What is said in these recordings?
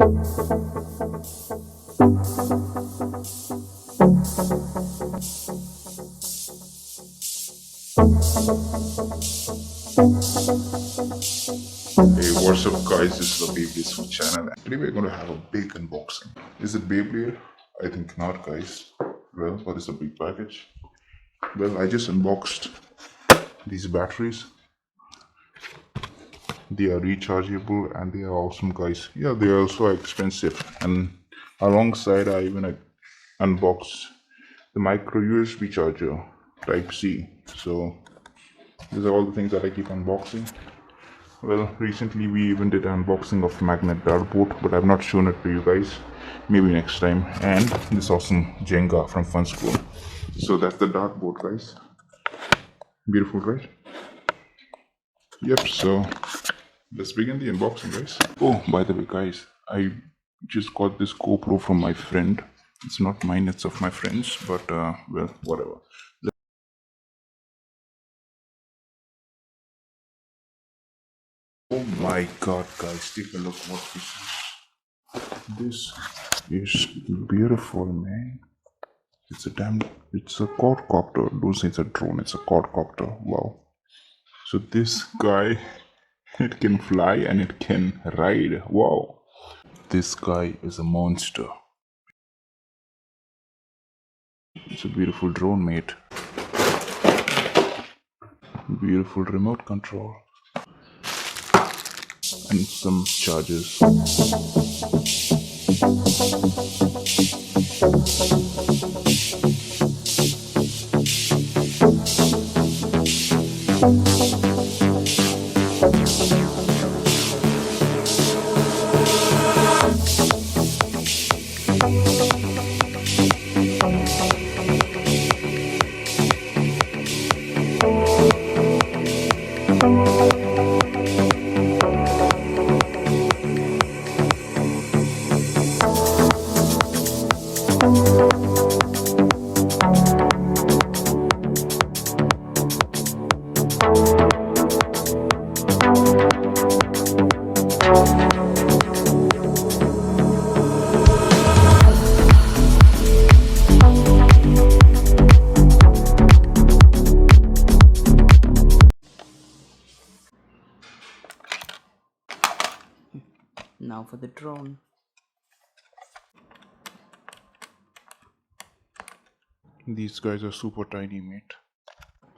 Hey, what's up, guys? This is the Beyblade Food channel. Today we're going to have a big unboxing. Is it Beyblade? I think not, guys. Well, what is the big package? Well, I just unboxed these batteries. They are rechargeable and they are awesome, guys. Yeah, they are also expensive. And alongside, I even unboxed the micro USB charger Type C. So these are all the things that I keep unboxing. Well, recently we even did an unboxing of magnet dartboard, but I've not shown it to you guys. Maybe next time. And this awesome Jenga from Fun School. So that's the dartboard, guys. Beautiful, right? Yep. So let's begin the unboxing, guys. Oh, by the way, guys, I just got this GoPro from my friend. It's not mine; it's of my friends. But well, whatever. Oh my God, guys, take a look what this is. This is beautiful, man. It's a quadcopter. Don't say it's a drone, it's a quadcopter. Wow. So this guy, it can fly and it can ride. Wow. This guy is a monster. It's a beautiful drone, mate. Beautiful remote control. And some chargers. Now for the drone. These guys are super tiny, mate.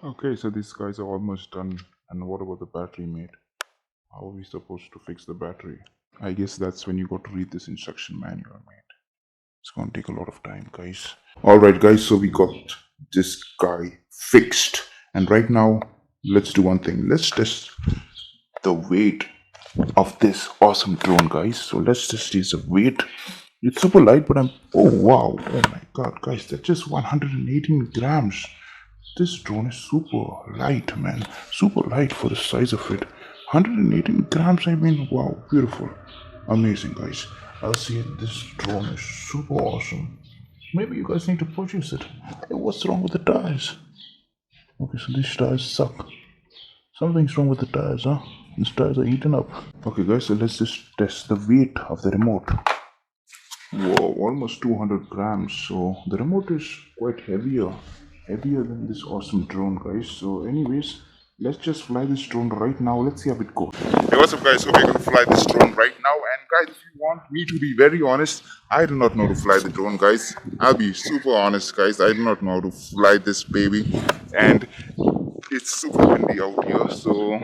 Okay, so these guys are almost done. And what about the battery, mate? How are we supposed to fix the battery? I guess that's when you got to read this instruction manual, mate. It's gonna take a lot of time, guys. Alright, guys, so we got this guy fixed. And right now, let's do one thing. Let's test the weight of this awesome drone, guys. So let's test use the weight. It's super light, but oh wow, oh my God, guys, that's just 118 grams. This drone is super light, man. Super light for the size of it. 118 grams, I mean, wow, beautiful. Amazing, guys. I'll see it. This drone is super awesome. Maybe you guys need to purchase it. Hey, what's wrong with the tires? Okay, so these tires suck. Something's wrong with the tires, huh? These tires are eaten up. Okay, guys, so let's just test the weight of the remote. Whoa, almost 200 grams. So the remote is quite heavier than this awesome drone, guys. So anyways, let's just fly this drone right now. Let's see how it goes. Hey, what's up, guys? So we're gonna fly this drone right now. And guys, if you want me to be very honest, I do not know to fly the drone, guys. I'll be super honest, guys. I do not know how to fly this baby, and it's super windy out here, so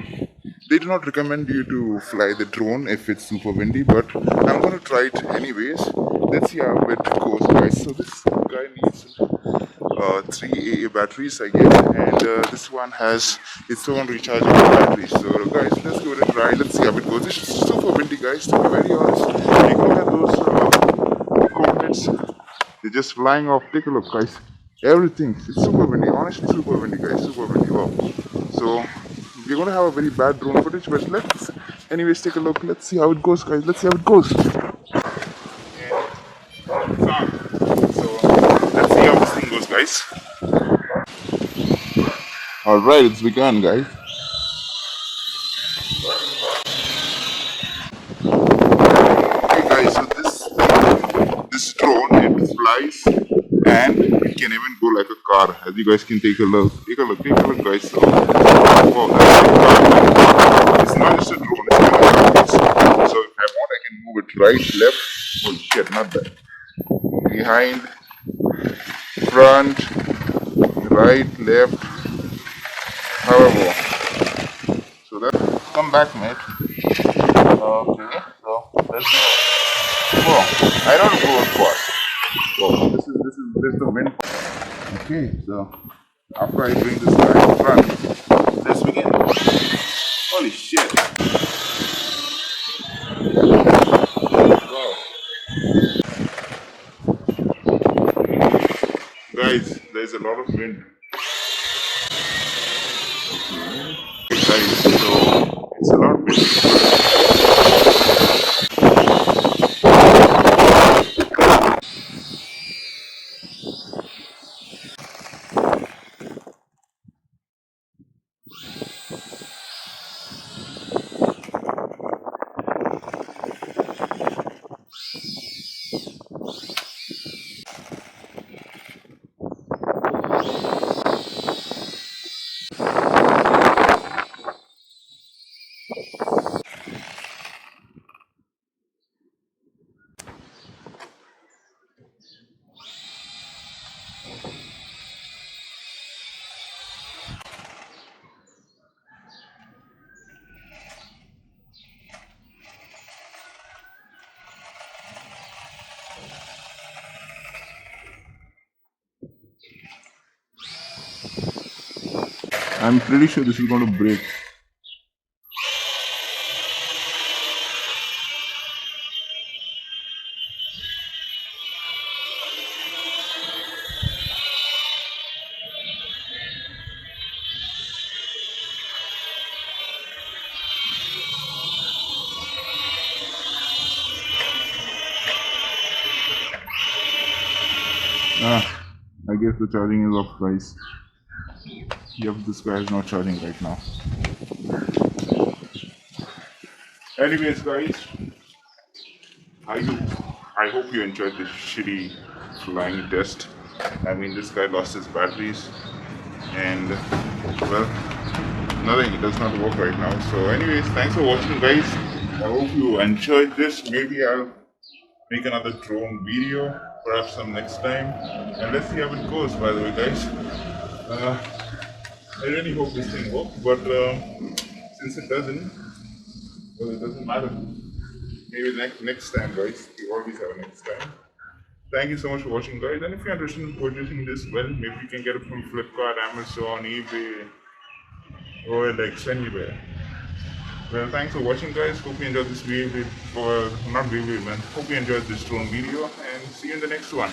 they do not recommend you to fly the drone if it's super windy, but I'm gonna try it anyways. Let's see how it goes, guys. So this guy needs 3 AA batteries, I guess, and this one has its own rechargeable battery. So guys, let's give it a try. Let's see how it goes. It's super windy, guys, to be very honest. Take a look at those coordinates. They're just flying off. Take a look, guys. Everything. It's super windy. Honestly, super windy, guys. Super windy. Wow. So we're gonna have a very bad drone footage, but let's anyways take a look. Let's see how it goes, guys. Let's see how it goes. So let's see how this thing goes, guys. Alright, it's begun, guys. Okay, guys, so flies, and it can even go like a car. As you guys can take a look. Take a look, guys. So, wow, that's like a car. It's not just a drone, it's kind of a car. So if I want, I can move it right, left. Oh shit, not that. Behind, front, right, left, however. So that come back, mate. Okay, so let's go. Whoa, I don't go fast. Whoa, this is the wind. Okay, so after I bring this guy in front, let's begin. Holy shit! Wow, guys, there's a lot of wind. Guys, so it's a lot windy. I'm pretty sure this is going to break. I guess the charging is off, guys. Yep, this guy is not charging right now. Anyways, guys, I hope you enjoyed this shitty flying test. I mean, this guy lost his batteries, and well, nothing. It does not work right now. So, anyways, thanks for watching, guys. I hope you enjoyed this. Maybe I'll make another drone video, perhaps some next time, and let's see how it goes. By the way, guys, I really hope this thing works. But since it doesn't, well, it doesn't matter. Maybe next time, guys. We always have a next time. Thank you so much for watching, guys. And if you're interested in purchasing this, well, maybe you can get it from Flipkart, Amazon, eBay, OLX, anywhere. Well, thanks for watching, guys. Hope you enjoyed this video, or not video, man. Hope you enjoyed this drone video, and see you in the next one.